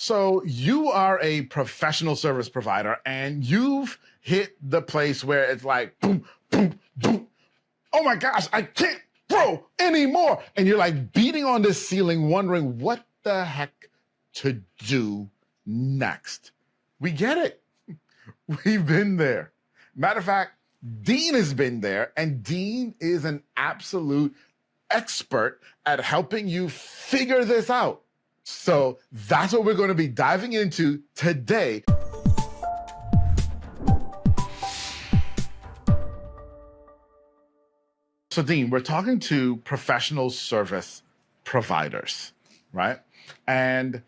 So you are a professional service provider and you've hit the place where it's like, boom, boom, boom. Oh my gosh, I can't grow anymore. And you're like beating on this ceiling, wondering what the heck to do next. We get it. We've been there. Matter of fact, Dean has been there, and Dean is an absolute expert at helping you figure this out. So that's what we're going to be diving into today. So Dean, we're talking to professional service providers, right? And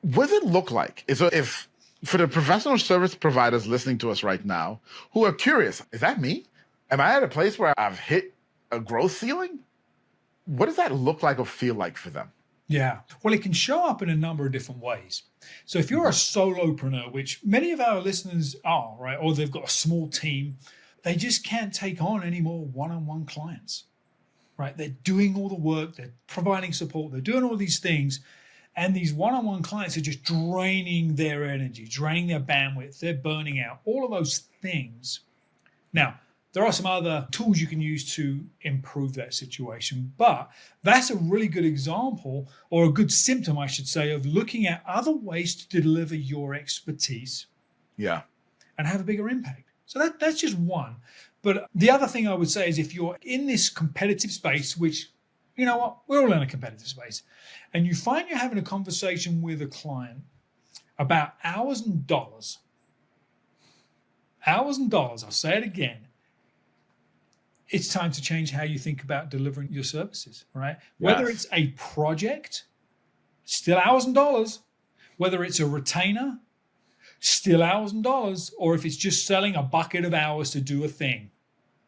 what does it look like? If for the professional service providers listening to us right now who are curious, is that me? Am I at a place where I've hit a growth ceiling? What does that look like or feel like for them? Yeah, well, it can show up in a number of different ways. So if you're a solopreneur, which many of our listeners are, right, or they've got a small team, they just can't take on any more one-on-one clients, right? They're doing all the work, they're providing support, they're doing all these things, and these one-on-one clients are just draining their energy, draining their bandwidth, they're burning out, all of those things. Now, there are some other tools you can use to improve that situation, but that's a really good example, or a good symptom, I should say, of looking at other ways to deliver your expertise, and have a bigger impact. So that's just one. But the other thing I would say is if you're in this competitive space, which, you know what, we're all in a competitive space, and you find you're having a conversation with a client about hours and dollars, I'll say it again, it's time to change how you think about delivering your services, right? Whether it's a project, still hours and dollars. Whether it's a retainer, still hours and dollars. Or if it's just selling a bucket of hours to do a thing,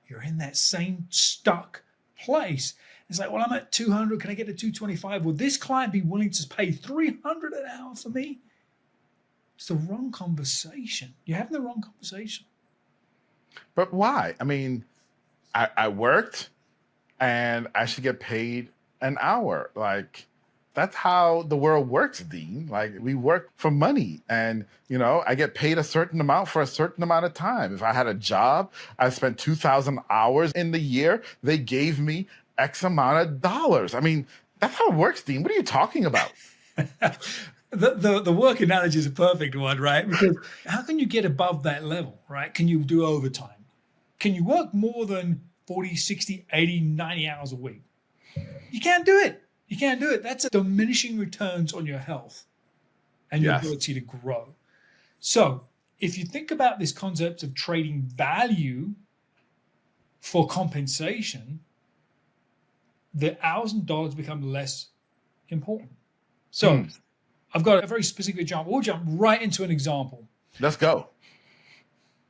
you're in that same stuck place. It's like, well, I'm at 200. Can I get to 225? Will this client be willing to pay 300 an hour for me? It's the wrong conversation. You're having the wrong conversation. But why? I mean, I worked and I should get paid an hour. Like, that's how the world works, Dean. Like, we work for money and, I get paid a certain amount for a certain amount of time. If I had a job, I spent 2,000 hours in the year, they gave me X amount of dollars. I mean, that's how it works, Dean. What are you talking about? The work analogy is a perfect one, right? Because how can you get above that level, right? Can you do overtime? Can you work more than 40, 60, 80, 90 hours a week? You can't do it. You can't do it. That's a diminishing returns on your health and your ability to grow. So if you think about this concept of trading value for compensation, the hours and dollars become less important. So I've got a very specific example. We'll jump right into an example. Let's go.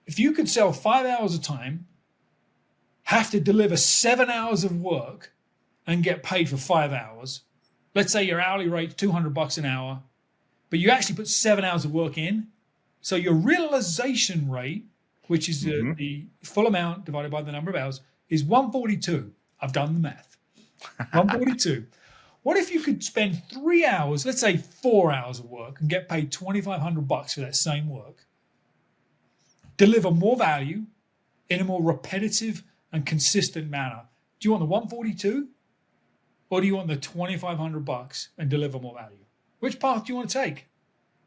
If you could sell 5 hours a time, have to deliver 7 hours of work and get paid for 5 hours, let's say your hourly rate $200 an hour, but you actually put 7 hours of work in. So your realization rate, which is the full amount divided by the number of hours, is 142. I've done the math. 142. What if you could spend 3 hours, let's say 4 hours of work, and get paid $2,500 for that same work? Deliver more value in a more repetitive and consistent manner. Do you want the 142 or do you want the $2,500 and deliver more value? Which path do you want to take?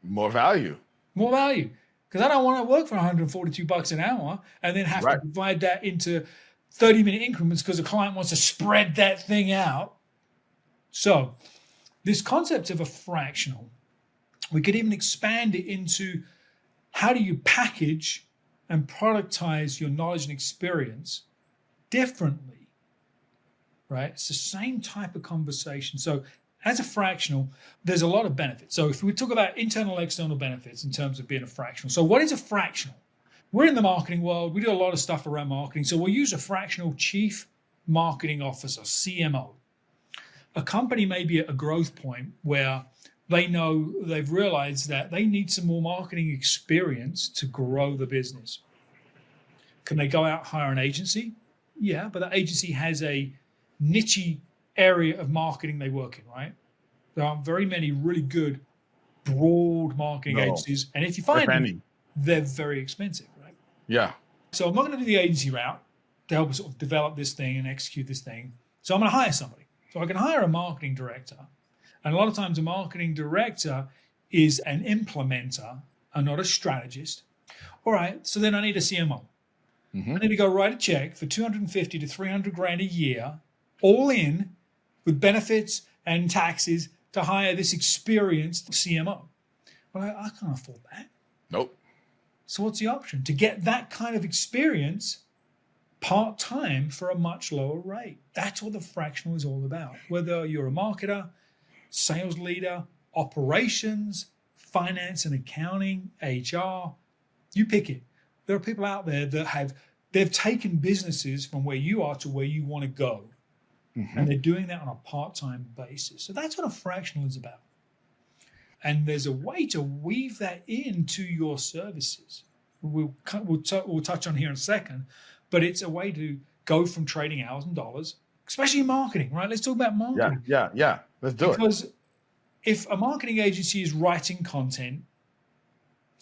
More value. More value. Because I don't want to work for $142 an hour and then have to divide that into 30-minute increments because the client wants to spread that thing out. So this concept of a fractional, we could even expand it into how do you package and productize your knowledge and experience differently, right? It's the same type of conversation. So as a fractional, there's a lot of benefits. So if we talk about internal and external benefits in terms of being a fractional. So what is a fractional? We're in the marketing world. We do a lot of stuff around marketing. So we'll use a fractional chief marketing officer, CMO. A company may be at a growth point where they've realized that they need some more marketing experience to grow the business. Can they go out, hire an agency? Yeah, but that agency has a niche area of marketing they work in, right? There aren't very many really good broad marketing No, agencies. And if you if find them, any. they're very expensive, right? Yeah. So I'm not going to do the agency route to help us sort of develop this thing and execute this thing. So I'm going to hire somebody. So I can hire a marketing director. And a lot of times a marketing director is an implementer and not a strategist. All right, so then I need a CMO. I need to go write a check for 250 to 300 grand a year, all in, with benefits and taxes, to hire this experienced CMO. Well, I can't afford that. Nope. So what's the option? To get that kind of experience part-time for a much lower rate. That's what the fractional is all about. Whether you're a marketer, sales leader, operations, finance and accounting, HR, you pick it. There are people out there that they've taken businesses from where you are to where you want to go. And they're doing that on a part-time basis. So that's what a fractional is about. And there's a way to weave that into your services. We'll touch on here in a second, but it's a way to go from trading hours and dollars, especially in marketing, right? Let's talk about marketing. Yeah. Let's do it. Because if a marketing agency is writing content,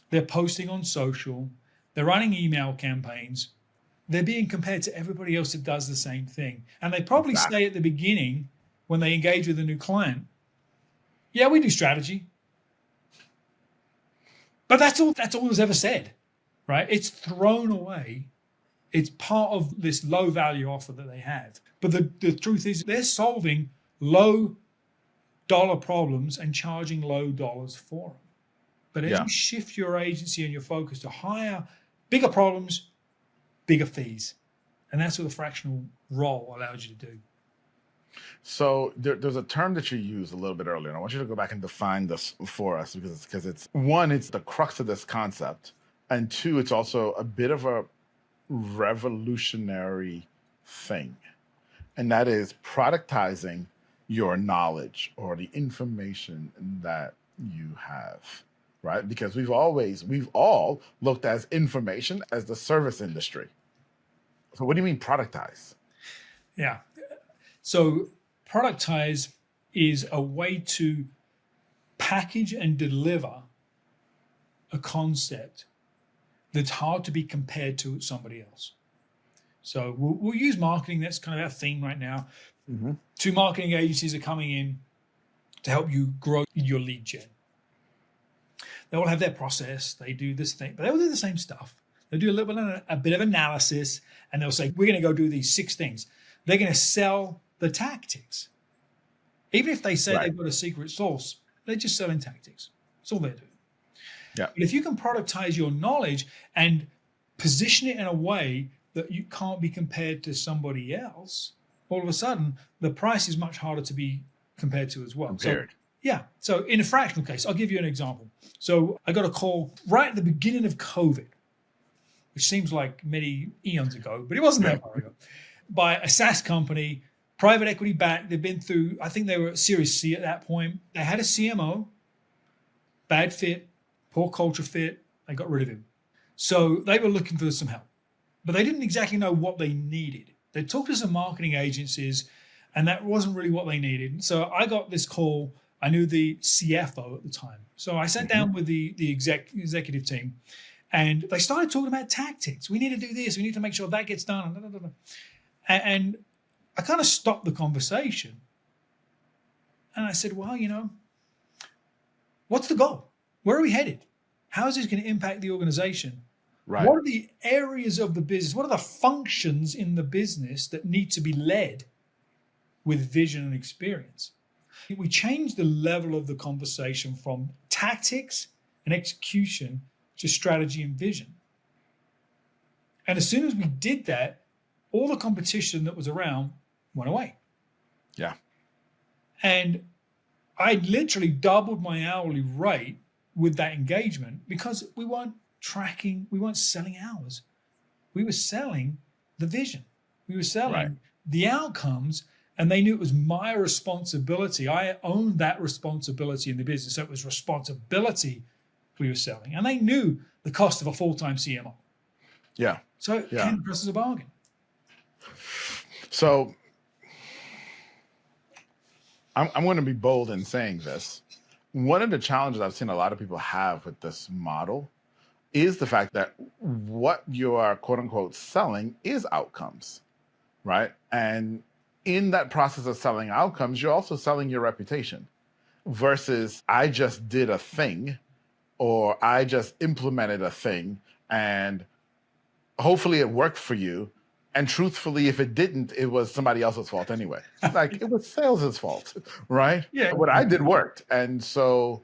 they're posting on social, they're running email campaigns, they're being compared to everybody else that does the same thing. And they probably say at the beginning, when they engage with a new client, yeah, we do strategy. But that's all that's ever said, right? It's thrown away. It's part of this low value offer that they have. But the truth is they're solving low dollar problems and charging low dollars for them. But as you shift your agency and your focus to higher, bigger problems, bigger fees. And that's what the fractional role allows you to do. So there's a term that you used a little bit earlier, and I want you to go back and define this for us because it's one, it's the crux of this concept, and two, it's also a bit of a revolutionary thing, and that is productizing your knowledge or the information that you have, right? Because we've all looked at information as the service industry. So what do you mean productize? Yeah. So productize is a way to package and deliver a concept that's hard to be compared to somebody else. So we'll use marketing. That's kind of our theme right now. Two marketing agencies are coming in to help you grow your lead gen. They all have their process. They do this thing, but they all do the same stuff. They'll do a bit of analysis, and they'll say, we're going to go do these 6 things. They're going to sell the tactics. Even if they say they've got a secret sauce, they're just selling tactics. That's all they're doing. Yeah. But if you can productize your knowledge and position it in a way that you can't be compared to somebody else, all of a sudden, the price is much harder to be compared to as well. Compared. So in a fractional case, I'll give you an example. So I got a call right at the beginning of COVID, which seems like many eons ago, but it wasn't that far ago, by a SaaS company, private equity backed. They've been through, I think they were at Series C at that point. They had a CMO, bad fit, poor culture fit. They got rid of him. So they were looking for some help, but they didn't exactly know what they needed. They talked to some marketing agencies, and that wasn't really what they needed. So I got this call. I knew the CFO at the time. So I sat down with the executive team, and they started talking about tactics. We need to do this. We need to make sure that gets done. And I kind of stopped the conversation. And I said, well, what's the goal? Where are we headed? How is this going to impact the organization? Right. What are the areas of the business? What are the functions in the business that need to be led with vision and experience? We changed the level of the conversation from tactics and execution to strategy and vision. And as soon as we did that, all the competition that was around went away. Yeah. And I literally doubled my hourly rate with that engagement because we weren't selling hours. We were selling the vision. We were selling the outcomes, and they knew it was my responsibility. I owned that responsibility in the business. So it was responsibility we were selling. And they knew the cost of a full-time CMO. Yeah. So it came across as a bargain. So I'm going to be bold in saying this. One of the challenges I've seen a lot of people have with this model is the fact that what you are quote unquote selling is outcomes, right? And in that process of selling outcomes, you're also selling your reputation versus I just did a thing or I just implemented a thing and hopefully it worked for you. And truthfully, if it didn't, it was somebody else's fault anyway. Like it was sales's fault, right? Yeah. What I did worked. And so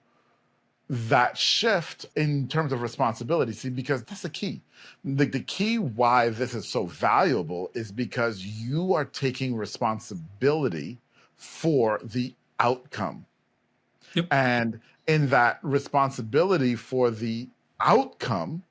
that shift in terms of responsibility, see, because that's the key. The key why this is so valuable is because you are taking responsibility for the outcome. Yep. And in that responsibility for the outcome,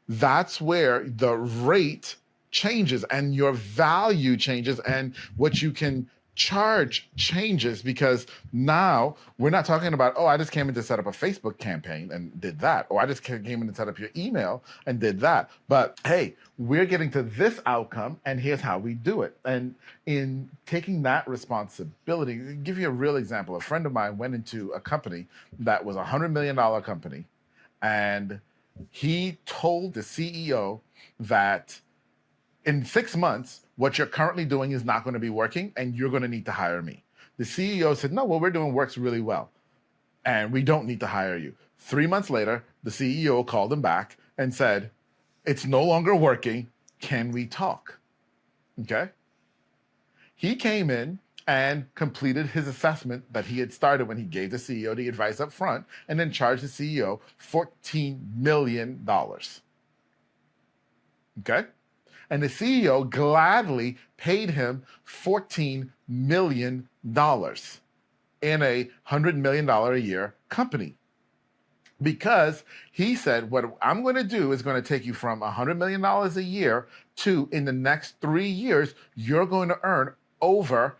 that's where the rate changes and your value changes and what you can charge changes, because now we're not talking about, oh, I just came in to set up a Facebook campaign and did that, or I just came in and set up your email and did that. But hey, we're getting to this outcome and here's how we do it. And in taking that responsibility, I'll give you a real example. A friend of mine went into a company that was $100 million company, and he told the CEO that in 6 months, what you're currently doing is not going to be working and you're going to need to hire me. The CEO said, no, what we're doing works really well and we don't need to hire you. 3 months later, the CEO called him back and said, it's no longer working. Can we talk? Okay. He came in and completed his assessment that he had started when he gave the CEO the advice up front, and then charged the CEO $14 million. Okay. And the CEO gladly paid him $14 million in a $100 million a year company. Because he said, what I'm going to do is going to take you from $100 million a year to, in the next 3 years, you're going to earn over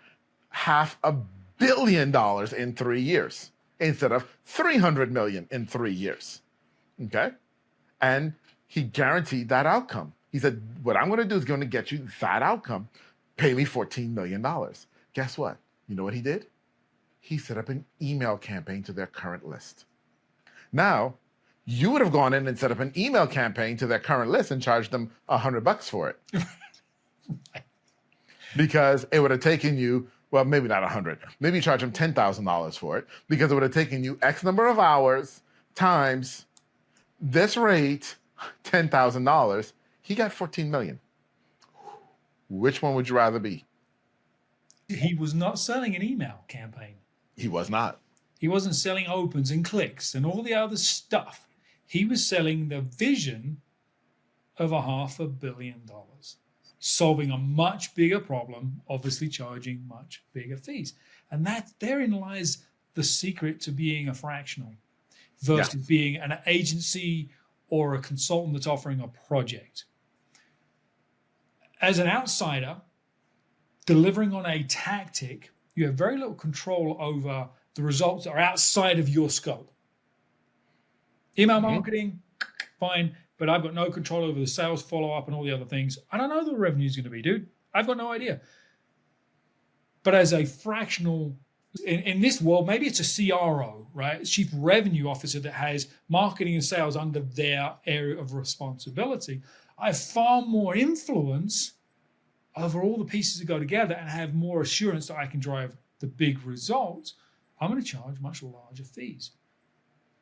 $500 million in 3 years instead of $300 million in 3 years. Okay. And he guaranteed that outcome. He said, what I'm going to do is going to get you that outcome. Pay me $14 million. Guess what? You know what he did? He set up an email campaign to their current list. Now, you would have gone in and set up an email campaign to their current list and charged them $100 for it. Because it would have taken you, well, maybe not 100. Maybe you charge them $10,000 for it, because it would have taken you X number of hours times this rate, $10,000. He got 14 million. Which one would you rather be? He was not selling an email campaign. He was not. He wasn't selling opens and clicks and all the other stuff. He was selling the vision of $500 million, solving a much bigger problem, obviously charging much bigger fees. And that therein lies the secret to being a fractional versus being an agency or a consultant that's offering a project. As an outsider, delivering on a tactic, you have very little control over the results that are outside of your scope. Email marketing, fine, but I've got no control over the sales follow-up and all the other things. I don't know what the revenue is going to be, dude. I've got no idea. But as a fractional, in this world, maybe it's a CRO, right? Chief Revenue Officer that has marketing and sales under their area of responsibility. I have far more influence over all the pieces that go together and have more assurance that I can drive the big results. I'm going to charge much larger fees,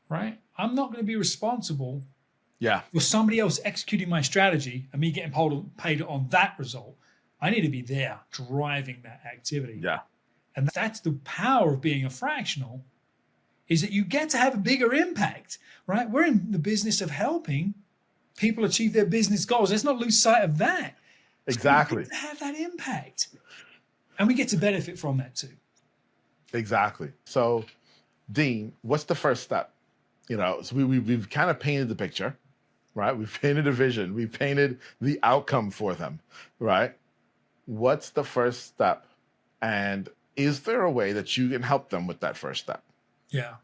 right? I'm not going to be responsible for somebody else executing my strategy and me getting paid on that result. I need to be there driving that activity. Yeah. And that's the power of being a fractional, is that you get to have a bigger impact, right? We're in the business of helping people achieve their business goals. Let's not lose sight of that. Exactly. So we get to have that impact. And we get to benefit from that too. Exactly. So, Dean, what's the first step? You know, so we've kind of painted the picture, right? We've painted a vision. We've painted the outcome for them, right? What's the first step? And is there a way that you can help them with that first step? Yeah.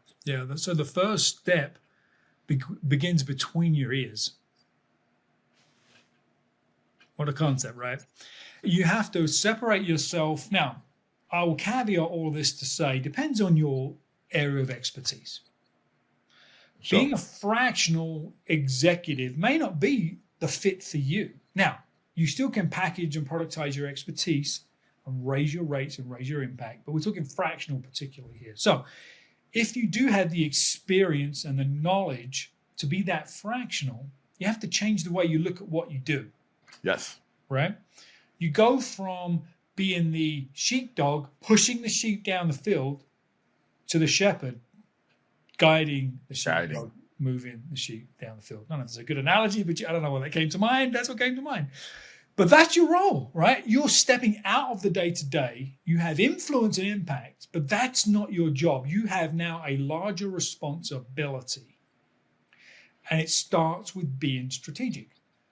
So the first step begins between your ears. What a concept, right? You have to separate yourself. Now, I will caveat all this to say, depends on your area of expertise. Sure. Being a fractional executive may not be the fit for you. Now, you still can package and productize your expertise and raise your rates and raise your impact, but we're talking fractional particularly here. So if you do have the experience and the knowledge to be that fractional, you have to change the way you look at what you do. Yes. Right? You go from being the sheepdog, pushing the sheep down the field, to the shepherd, guiding the sheepdog, moving the sheep down the field. I don't know if it's a good analogy, but I don't know what that came to mind. That's what came to mind. But that's your role, right? You're stepping out of the day-to-day. You have influence and impact, but that's not your job. You have now a larger responsibility. And it starts with being strategic.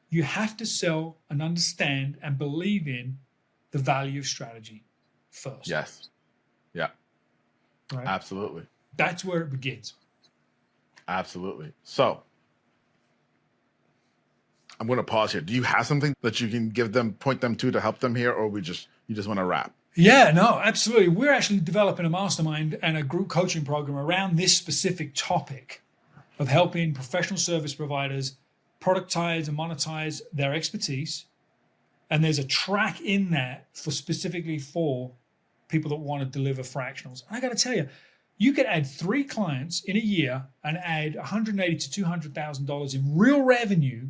You have to sell and understand and believe in the value of strategy first. Yes. Yeah. Right? Absolutely. That's where it begins. Absolutely. So I'm going to pause here. Do you have something that you can give them, point them to help them here, or you just want to wrap? Yeah, no, absolutely. We're actually developing a mastermind and a group coaching program around this specific topic of helping professional service providers productize and monetize their expertise. And there's a track in that specifically for people that want to deliver fractionals. And I got to tell you, you could add 3 clients in a year and add $180,000 to $200,000 in real revenue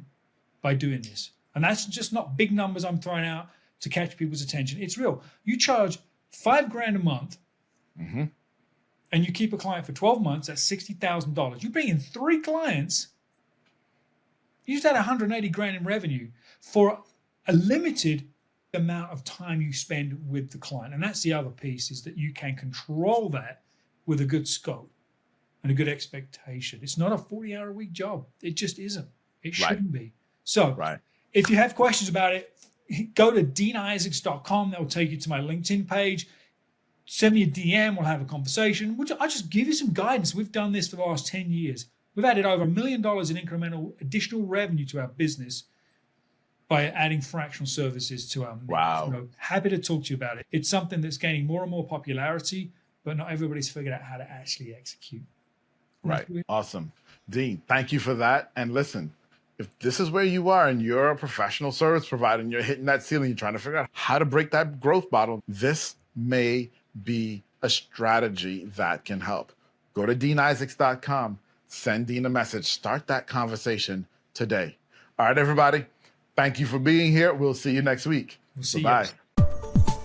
by doing this. And that's just not big numbers I'm throwing out to catch people's attention. It's real. You charge $5,000 a month, and you keep a client for 12 months. That's $60,000. You bring in 3 clients, you just add $180,000 in revenue for a limited amount of time you spend with the client. And that's the other piece, is that you can control that with a good scope and a good expectation. It's not a 40-hour-a-week job. It just isn't. It shouldn't be. So if you have questions about it, go to deanisaacs.com. That will take you to my LinkedIn page. Send me a DM. We'll have a conversation. I'll just give you some guidance. We've done this for the last 10 years. We've added over $1 million in incremental additional revenue to our business by adding fractional services to our mix. Wow. So happy to talk to you about it. It's something that's gaining more and more popularity, but not everybody's figured out how to actually execute. Right. Awesome. Dean, thank you for that. And listen, if this is where you are and you're a professional service provider and you're hitting that ceiling, you're trying to figure out how to break that growth bottle, this may be a strategy that can help. Go to deanisaacs.com, send Dean a message, start that conversation today. All right, everybody. Thank you for being here. We'll see you next week. We'll see Bye. you.